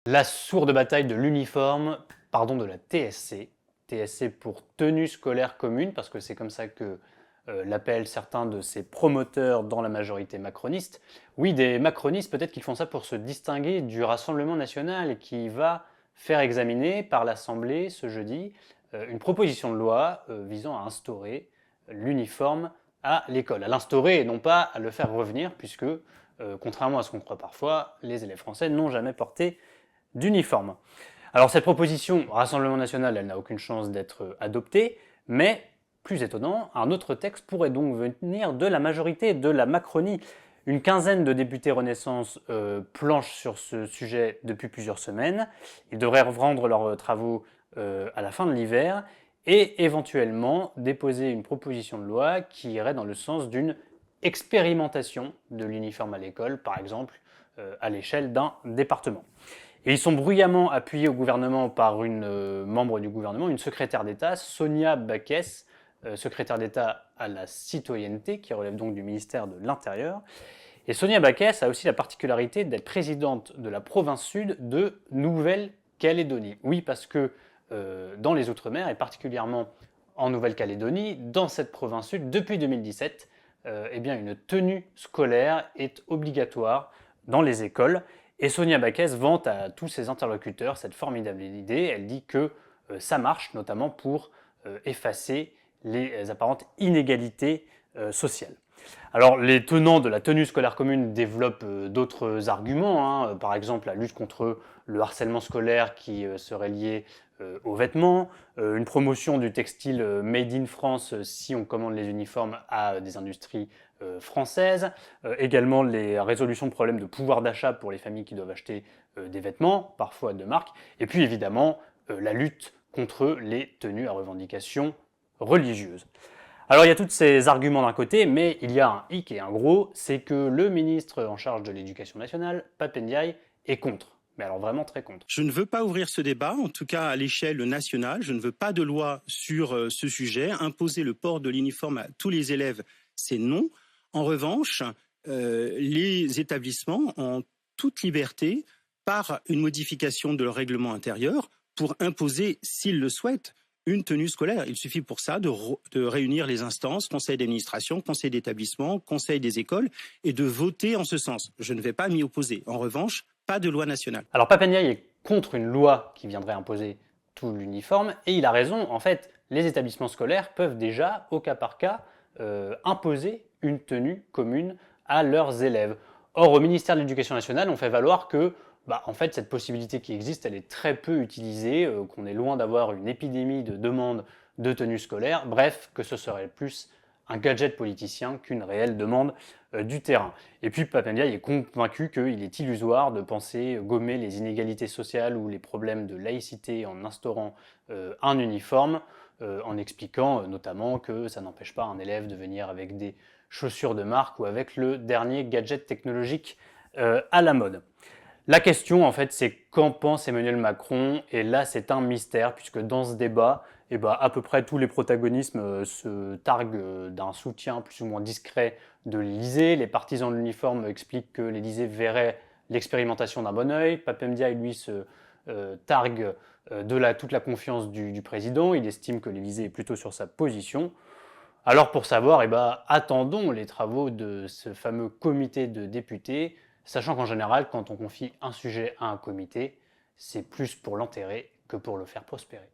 La sourde bataille de l'uniforme, pardon, de la TSC. TSC pour tenue scolaire commune, parce que c'est comme ça que l'appellent certains de ses promoteurs dans la majorité macroniste. Oui, des macronistes, peut-être qu'ils font ça pour se distinguer du Rassemblement national qui va faire examiner par l'Assemblée ce jeudi une proposition de loi visant à instaurer l'uniforme à l'école. À l'instaurer et non pas à le faire revenir, puisque, contrairement à ce qu'on croit parfois, les élèves français n'ont jamais porté d'uniforme. Alors cette proposition, Rassemblement national, elle n'a aucune chance d'être adoptée, mais, plus étonnant, un autre texte pourrait donc venir de la majorité de la Macronie. Une quinzaine de députés Renaissance planchent sur ce sujet depuis plusieurs semaines. Ils devraient rendre leurs travaux à la fin de l'hiver et éventuellement déposer une proposition de loi qui irait dans le sens d'une expérimentation de l'uniforme à l'école, par exemple à l'échelle d'un département. Et ils sont bruyamment appuyés au gouvernement par une membre du gouvernement, une secrétaire d'État, Sonia Backès, secrétaire d'État à la citoyenneté, qui relève donc du ministère de l'Intérieur. Et Sonia Backès a aussi la particularité d'être présidente de la province sud de Nouvelle-Calédonie. Oui, parce que dans les Outre-mer, et particulièrement en Nouvelle-Calédonie, dans cette province sud, depuis 2017, eh bien, une tenue scolaire est obligatoire dans les écoles. Et Sonia Backès vante à tous ses interlocuteurs cette formidable idée. Elle dit que ça marche, notamment pour effacer les apparentes inégalités sociales. Alors, les tenants de la tenue scolaire commune développent d'autres arguments, par exemple la lutte contre le harcèlement scolaire qui serait lié aux vêtements, une promotion du textile made in France si on commande les uniformes à des industries françaises, également les résolutions de problèmes de pouvoir d'achat pour les familles qui doivent acheter des vêtements, parfois de marque, et puis évidemment la lutte contre les tenues à revendication religieuse. Alors il y a tous ces arguments d'un côté, mais il y a un hic et un gros, c'est que le ministre en charge de l'éducation nationale, Pap Ndiaye, est contre. Mais alors vraiment très contre. Je ne veux pas ouvrir ce débat, en tout cas à l'échelle nationale. Je ne veux pas de loi sur ce sujet. Imposer le port de l'uniforme à tous les élèves, c'est non. En revanche, les établissements ont toute liberté, par une modification de leur règlement intérieur, pour imposer, s'ils le souhaitent, une tenue scolaire. Il suffit pour ça de réunir les instances, conseil d'administration, conseil d'établissement, conseil des écoles, et de voter en ce sens. Je ne vais pas m'y opposer. En revanche, pas de loi nationale. Alors Pap Ndiaye est contre une loi qui viendrait imposer tout l'uniforme, et il a raison, en fait, les établissements scolaires peuvent déjà, au cas par cas, imposer une tenue commune à leurs élèves. Or, au ministère de l'Éducation nationale, on fait valoir que en fait, cette possibilité qui existe, elle est très peu utilisée, qu'on est loin d'avoir une épidémie de demandes de tenue scolaire, bref, que ce serait plus un gadget politicien qu'une réelle demande du terrain. Et puis Pap Ndiaye est convaincu qu'il est illusoire de penser gommer les inégalités sociales ou les problèmes de laïcité en instaurant un uniforme, en expliquant notamment que ça n'empêche pas un élève de venir avec des chaussures de marque ou avec le dernier gadget technologique à la mode. La question, en fait, c'est qu'en pense Emmanuel Macron, et là, c'est un mystère, puisque dans ce débat, à peu près tous les protagonistes se targuent d'un soutien plus ou moins discret de l'Élysée. Les partisans de l'uniforme expliquent que l'Élysée verrait l'expérimentation d'un bon oeil. Pap Ndiaye, lui, se targue de toute la confiance du président. Il estime que l'Élysée est plutôt sur sa position. Alors pour savoir, attendons les travaux de ce fameux comité de députés, sachant qu'en général, quand on confie un sujet à un comité, c'est plus pour l'enterrer que pour le faire prospérer.